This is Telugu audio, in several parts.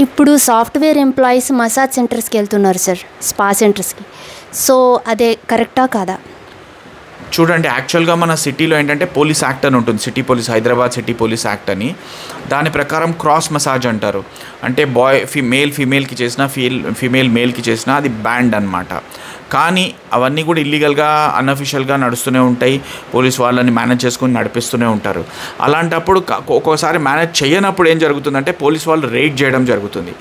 ఇప్పుడు సాఫ్ట్వేర్ ఎంప్లాయీస్ మసాజ్ సెంటర్స్కి వెళ్తున్నారు సార్, స్పా సెంటర్స్కి. సో అదే కరెక్టా కాదా? చూడండి, యాక్చువల్గా మన సిటీలో ఏంటంటే పోలీస్ యాక్ట్ అని ఉంటుంది, city police, Hyderabad city police act అని. దాని ప్రకారం క్రాస్ మసాజ్ అంటారు. అంటే మేల్ ఫీమేల్కి చేసినా, ఫీమేల్ మేల్కి చేసినా అది బ్యాండ్ అనమాట. కానీ అవన్నీ కూడా ఇల్లీగల్గా, అన్అఫిషియల్గా నడుస్తూనే ఉంటాయి. పోలీస్ వాళ్ళని మేనేజ్ చేసుకుని నడిపిస్తూనే ఉంటారు. అలాంటప్పుడు ఒక్కోసారి మేనేజ్ చేయనప్పుడు ఏం జరుగుతుందంటే పోలీస్ వాళ్ళు రైడ్ చేయడం జరుగుతుంది.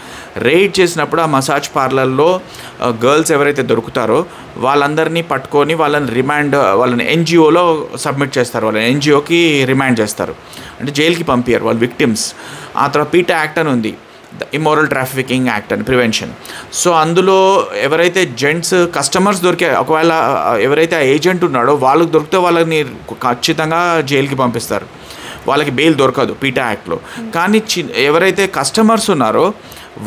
రైడ్ చేసినప్పుడు ఆ మసాజ్ పార్లర్లో గర్ల్స్ ఎవరైతే దొరుకుతారో వాళ్ళందరినీ పట్టుకొని వాళ్ళని ఎన్జిఓలో సబ్మిట్ చేస్తారు. వాళ్ళని ఎన్జిఓకి రిమాండ్ చేస్తారు, అంటే జైలుకి పంపించారు వాళ్ళు విక్టిమ్స్. ఆ తర్వాత పీటా యాక్ట్ అని ఉంది, ఇమ్మోరల్ ట్రాఫికింగ్ యాక్ట్ అని, ప్రివెన్షన్. సో అందులో ఎవరైతే జెంట్స్ కస్టమర్స్ దొరికే, ఒకవేళ ఎవరైతే ఆ ఏజెంట్ ఉన్నాడో వాళ్ళకి దొరికితే వాళ్ళని ఖచ్చితంగా జైలుకి పంపిస్తారు, వాళ్ళకి బెయిల్ దొరకదు పీటా యాక్ట్లో. కానీ ఎవరైతే కస్టమర్స్ ఉన్నారో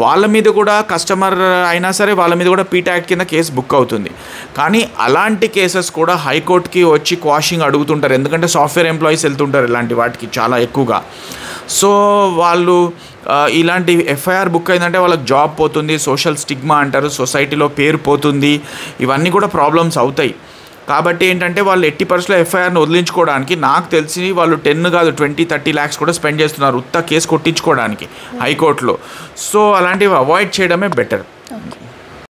వాళ్ళ మీద కూడా, కస్టమర్ అయినా సరే వాళ్ళ మీద కూడా పీటా యాక్ట్ కింద కేసు బుక్ అవుతుంది. కానీ అలాంటి కేసెస్ కూడా హైకోర్టుకి వచ్చి క్వాషింగ్ అడుగుతుంటారు, ఎందుకంటే సాఫ్ట్వేర్ ఎంప్లాయీస్ వెళ్తుంటారు ఇలాంటి వాటికి చాలా ఎక్కువగా. సో వాళ్ళు ఇలాంటి ఎఫ్ఐఆర్ బుక్ అయిందంటే వాళ్ళకి జాబ్ పోతుంది, సోషల్ స్టిగ్మా అంటారు, సొసైటీలో పేరు పోతుంది, ఇవన్నీ కూడా ప్రాబ్లమ్స్ అవుతాయి. కాబట్టి ఏంటంటే వాళ్ళు ఎట్టి పరిస్థితుల్లో ఎఫ్ఐఆర్ని వదిలించుకోవడానికి, నాకు తెలిసి వాళ్ళు 10 కాదు 20-30 lakhs కూడా స్పెండ్ చేస్తున్నారు ఉత్త కేసు కొట్టించుకోవడానికి హైకోర్టులో. సో అలాంటివి అవాయిడ్ చేయడమే బెటర్.